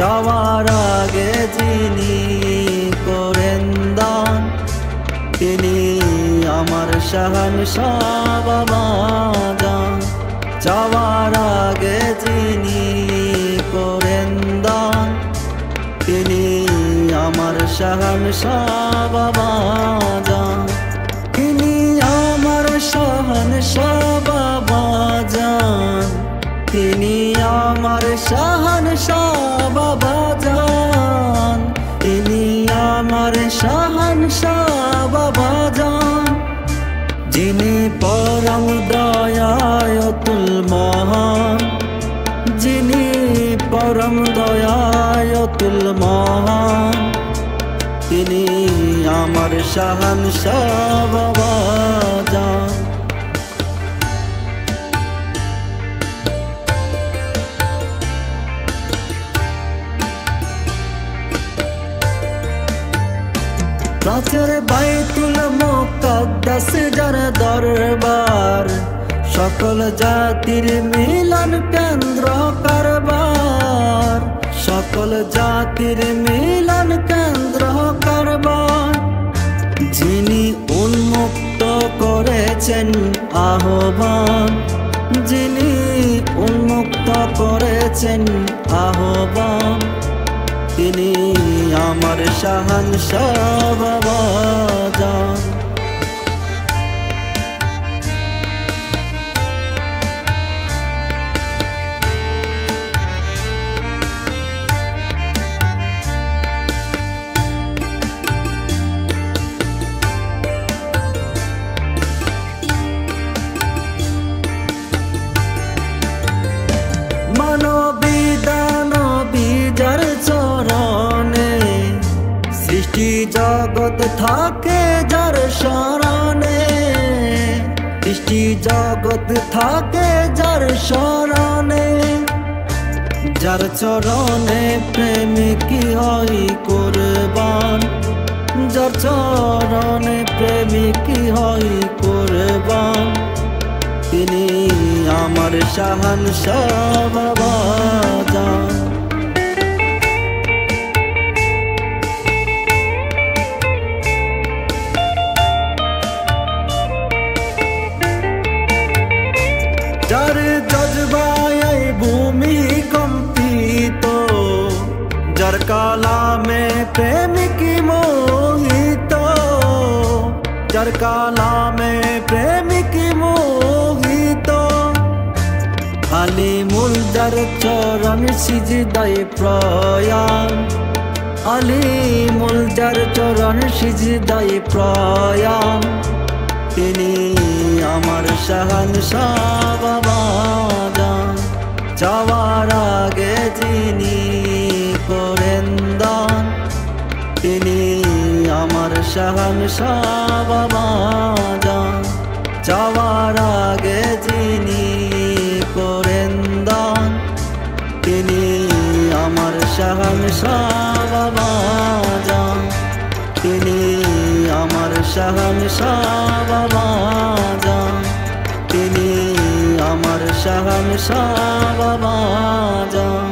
যাওয়ার আগে যিনি করেন দান, তিনি আমার শাহানশাহ বাবা জান। যাওয়ার আগে যিনি করেন দান, তিনি আমার শাহানশাহ বাবা জান। তিনি আমার শাহানশাহ বাবা জান, তিনি আমার শাহানশাহ বাবা জান, তিনি আমার শাহানশাহ বাবা জান। যিনি পরম দয়াতুল মহান, যিনি পরম দয়াতুল মহান, তিনি আমার শাহানশাহ বাবা জান। প্রাচীর বাইতুল মুকাদ্দাস যার দরবার, সকল জাতির মিলন কেন্দ্র কারবার, সকল জাতির মিলন কেন্দ্র কারবার। যিনি উন্মুক্ত করেছেন আহ্বান, যিনি উন্মুক্ত করেছেন আহ্বান, তিনি আমার শাহানশাহ বাবা জান। মানবী দানবী যার চরণে, সৃষ্টি জগৎ থাকে যার শরণে, সৃষ্টি জগৎ থাকে যার শরণে। যার চরণে প্রেমিক হয় কুরবান, যার চরণে প্রেমিক হয় কুরবান, তিনি আমার শাহানশাহ বাবা জান। যার জজবায় ভূমি কম্পিত, যার কালামে প্রেমিক মোহিত, যার কালামে প্রেমিক মোহিত। আলিমুল যার চরণ সিজদায় প্রয়াণ, আলিমুল যার চরণ সিজদায় প্রয়াণ, তিনি আমার শাহানশাহ বাবা জান। যাওয়ার আগে যিনি করেন দান, তিনি আমার শাহানশাহ বাবা জান। যাওয়ার আগে যিনি করেন দান, তিনি আমার শাহানশাহ বাবা জান, তিনি আমার শাহানশাহ বাবা জান, তিনি আমার শাহানশাহ বাবা জান।